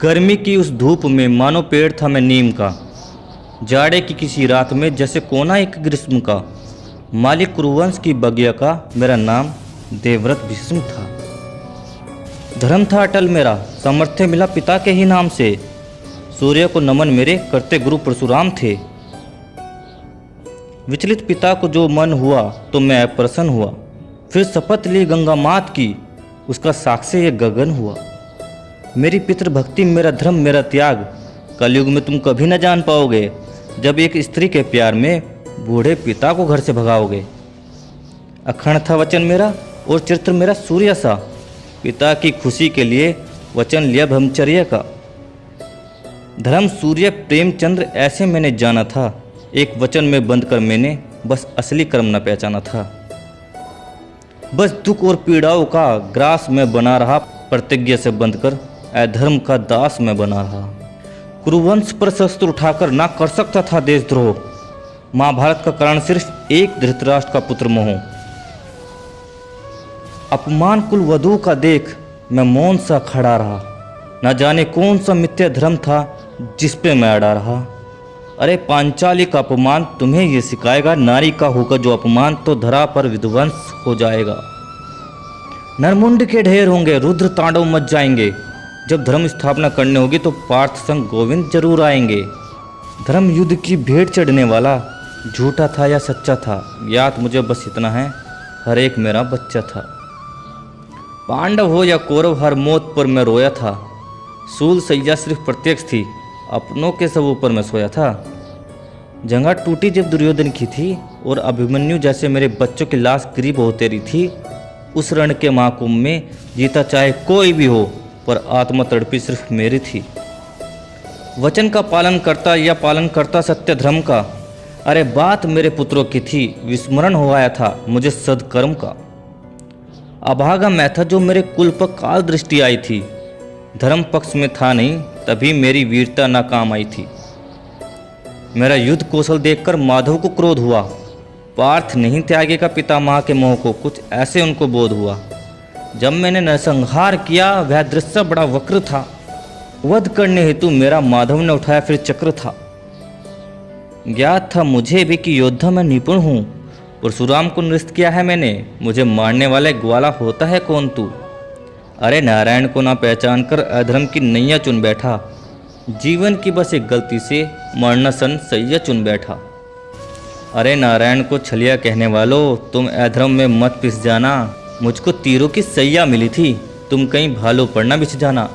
गर्मी की उस धूप में मानो पेड़ था मैं नीम का। जाड़े की किसी रात में जैसे कोना एक ग्रीष्म का। मालिक कुरुवंश की बगिया का मेरा नाम देवव्रत भीष्म था। धर्म था अटल मेरा, सामर्थ्य मिला पिता के ही नाम से। सूर्य को नमन मेरे करते गुरु परशुराम थे। विचलित पिता को जो मन हुआ तो मैं प्रसन्न हुआ। फिर शपथ ली गंगा मात की, उसका साक्षी ये गगन हुआ। मेरी पितृभक्ति मेरा धर्म मेरा त्याग, कलयुग में तुम कभी न जान पाओगे। जब एक स्त्री के प्यार में बूढ़े पिता को घर से भगाओगे। अखंड था वचन मेरा और चरित्र मेरा सूर्य सा। पिता की खुशी के लिए वचन लिया ब्रह्मचर्य का। धर्म सूर्य प्रेमचंद्र ऐसे मैंने जाना था। एक वचन में बंद कर मैंने बस असली कर्म न पहचाना था। बस दुख और पीड़ाओं का ग्रास में बना रहा, प्रतिज्ञा से बंद कर अधर्म का दास में बना रहा। कुरुवंश पर शस्त्र उठाकर ना कर सकता था देशद्रोह। महाभारत का कारण सिर्फ एक धृतराष्ट्र का पुत्र मोह। अपमान कुल वधू का देख मैं मौन सा खड़ा रहा। न जाने कौन सा मिथ्या धर्म था जिस पे मैं अड़ा रहा। अरे पांचाली का अपमान तुम्हें ये सिखाएगा, नारी का होगा जो अपमान तो धरा पर विध्वंस हो जाएगा। नरमुंड के ढेर होंगे, रुद्र तांडव मच जाएंगे। जब धर्म स्थापना करने होगी तो पार्थ संग गोविंद जरूर आएंगे। धर्म युद्ध की भेंट चढ़ने वाला झूठा था या सच्चा था, याद मुझे बस इतना है, हर एक मेरा बच्चा था। पांडव हो या कौरव हर मौत पर मैं रोया था। सूल सैया सिर्फ प्रत्यक्ष थी, अपनों के सब ऊपर मैं सोया था। जंगा टूटी जब दुर्योधन की थी और अभिमन्यु जैसे मेरे बच्चों की लाश करीब हो तेरी थी। उस रण के महाकुंभ में जीता चाहे कोई भी हो, पर आत्मा तड़पी सिर्फ मेरी थी। वचन का पालन करता या पालन करता सत्य धर्म का। अरे बात मेरे पुत्रों की थी, विस्मरण हो आया था मुझे सदकर्म का। अभागा मैं था जो मेरे कुल पर काल दृष्टि आई थी। धर्म पक्ष में था नहीं तभी मेरी वीरता नाकाम आई थी। मेरा युद्ध कौशल देखकर माधव को क्रोध हुआ। पार्थ नहीं त्यागेगा पितामह के मोह को, कुछ ऐसे उनको बोध हुआ। जब मैंने नरसंहार किया वह दृश्य बड़ा वक्र था। वध करने हेतु मेरा माधव ने उठाया फिर चक्र था। ज्ञात था मुझे भी कि योद्धा मैं निपुण हूँ। परशुराम को निरस्त किया है मैंने, मुझे मारने वाले ग्वाला होता है कौन तू। अरे नारायण को ना पहचान कर अधर्म की नैया चुन बैठा। जीवन की बस एक गलती से मरना सन सैया चुन बैठा। अरे नारायण को छलिया कहने वालों, तुम अधर्म में मत पिस जाना। मुझको तीरों की सैया मिली थी, तुम कहीं भालों पर न बिछ जाना।